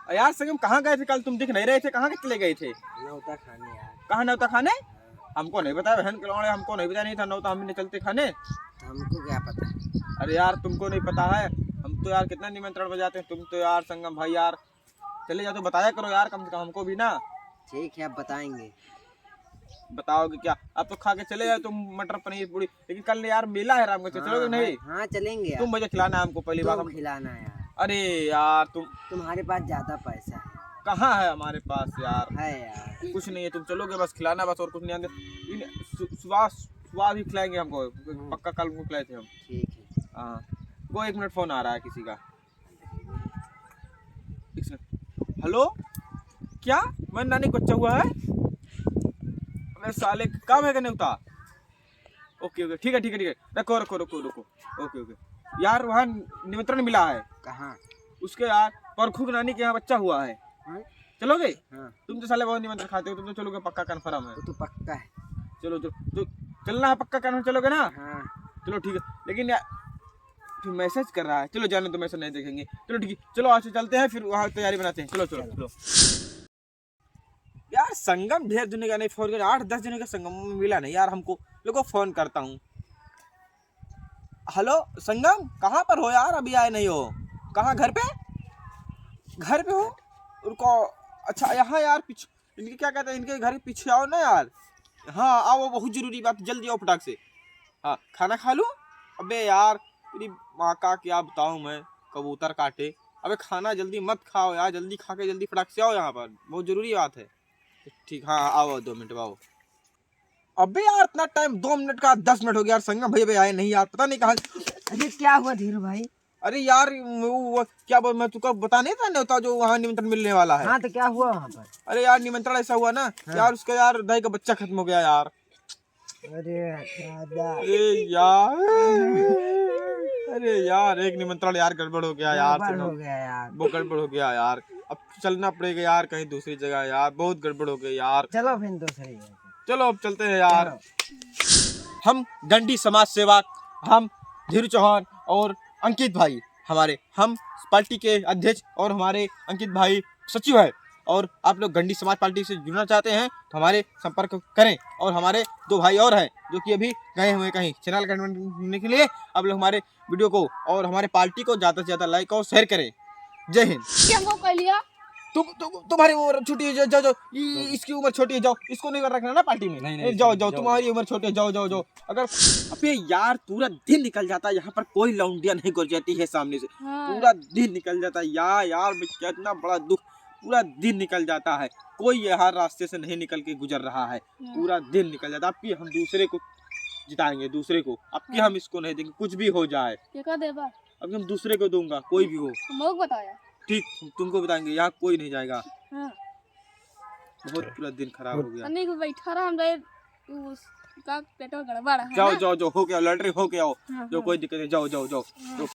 यार संगम कहाँ गए थे कल? तुम दिख नहीं रहे थे, कहाँ के चले गए थे? नौता खाने यार। कहाँ नौता खाने? हमको नहीं बताया बहन के लौड़े, हमको नहीं बताया नहीं था नौता हम नहीं चलते खाने। हमको क्या पता। अरे यार तुमको नहीं पता है, हम तो यार कितना निमंत्रण बजाते हैं, तुम तो यार संगम भाई यार चले जाओ तो बताया करो यार कम से कम हमको भी ना। ठीक है अब बताएंगे। बताओगे क्या? अब तो खा के चले जाओ तुम मटर पनीर पूरी, लेकिन कल यार मेला है रामगढ़ से, चलोगे नहीं? हाँ चलेंगे यार। तुम मुझे खिलाना है हमको पहली बात। तुम हम खिलाना है यार। अरे यार तुम्हारे पास ज्यादा पैसा है। कहाँ है हमारे पास यार? है यार। कुछ नहीं है, तुम चलोगे बस खिलाना बस, और कुछ नहीं आते। सुबह सुबह भी खिलाएंगे हमको, पक्का कल को खिलाए थे हम। ठीक है। हाँ वो 1 मिनट फोन आ रहा है किसी का। हेलो क्या? मैं नानी को बच्चा हुआ है? अरे साले कब है न्योता? ओके ओके ठीक है ठीक है ठीक है, रखो रखो रखो रखो। ओके ओके यार वहाँ निमंत्रण मिला है। कहाँ? उसके यार परखू की नानी के यहाँ बच्चा हुआ है। हाँ? चलोगे? हाँ। तुम तो साले बहुत निमंत्रण खाते हो, तुम तो चलोगे पक्का कन्फर्म है। तो पक्का है। चलो चलो तो चलना है पक्का कन्फर्म, चलोगे ना? हाँ। चलो ठीक है, लेकिन यार फिर मैसेज कर रहा है, चलो जाने तो मैसेज नहीं देखेंगे। चलो ठीक है, चलो आज से चलते हैं, फिर वहाँ तैयारी बनाते हैं। चलो चलो चलो यार संगम ढेर दिन का नहीं फोन कर, 8-10 दिनों का संगम मिला नहीं यार हमको। लोगों फोन करता हूँ। हेलो संगम कहाँ पर हो यार? अभी आए नहीं हो? कहाँ घर पे? घर पे हो? उनको अच्छा यहाँ यार पीछे इनके क्या कहते हैं, इनके घर के पीछे आओ ना यार। हाँ आओ, बहुत जरूरी बात, जल्दी आओ फटाक से। हाँ खाना खा लूँ? अबे यार तेरी माँ का क्या बताऊँ मैं, कबूतर काटे। अबे खाना जल्दी मत खाओ यार, जल्दी खा के जल्दी फटाक से आओ यहाँ पर, बहुत जरूरी बात है। ठीक हाँ आओ 2 मिनट आओ। अबे यार इतना टाइम, 2 मिनट का 10 मिनट हो गया यार, संगम भैया आए नहीं यार, पता नहीं कहाँ। अरे क्या हुआ धीरू भाई? अरे यार वो क्या बोल, मैं तुमको बता नहीं था न्योता जो वहाँ निमंत्रण मिलने वाला है। हाँ तो क्या हुआ वहाँ पर? अरे यार निमंत्रण ऐसा हुआ ना हाँ। यार, उसका यार दाई का बच्चा खत्म हो गया यार। अरे दादा। अरे यार अरे यार एक निमंत्रण यार गड़बड़ हो गया यार, गड़बड़ हो गया यार। वो गड़बड़ हो गया यार, अब चलना पड़ेगा यार कहीं दूसरी जगह यार, बहुत गड़बड़ हो गई यार। चलो फिर दूसरी जगह। चलो अब चलते हैं यार। हम गंडी समाज सेवक, हम धीरू चौहान और अंकित भाई, हम पार्टी के अध्यक्ष और हमारे अंकित भाई सचिव है, और आप लोग गंडी समाज पार्टी से जुड़ना चाहते हैं तो हमारे संपर्क करें। और हमारे 2 भाई और हैं जो कि अभी गए हुए कहीं चैनल करने के लिए। आप लोग हमारे वीडियो को और हमारे पार्टी को ज़्यादा से ज़्यादा लाइक और शेयर करें। जय हिंद। क्या हो कर लिया? तुम्हारी उम्र छोटी है, जाओ जाओ, इसकी उम्र छोटी है, जाओ इसको नहीं कर रखना ना पार्टी में। नहीं, जाओ जाओ, तुम्हारी उम्र छोटी है, जाओ जाओ जाओ। अगर अबे यार पूरा दिन निकल जाता है यहाँ पर, कोई लौंडिया नहीं गुजर जाती है सामने से। हाँ। पूरा दिन निकल जाता है यार कितना बड़ा दुख, पूरा दिन निकल जाता है, कोई यहाँ रास्ते से नहीं निकल के गुजर रहा है, पूरा दिन निकल जाता है। अब हम दूसरे को जिताएंगे, दूसरे को, अब हम इसको नहीं देंगे, कुछ भी हो जाए अब हम दूसरे को दूंगा, कोई भी हो। बताया ठीक तुमको बताएंगे, यहाँ कोई नहीं जाएगा। हाँ। बहुत पूरा दिन खराब हो गया। नहीं बैठा रहा हम उसका पेट गड़बड़ है जाओ जाओ जाओ, हो गया लॉटरी हो गया, हाँ, जो हाँ। कोई दिक्कत नहीं, जाओ जाओ जाओ।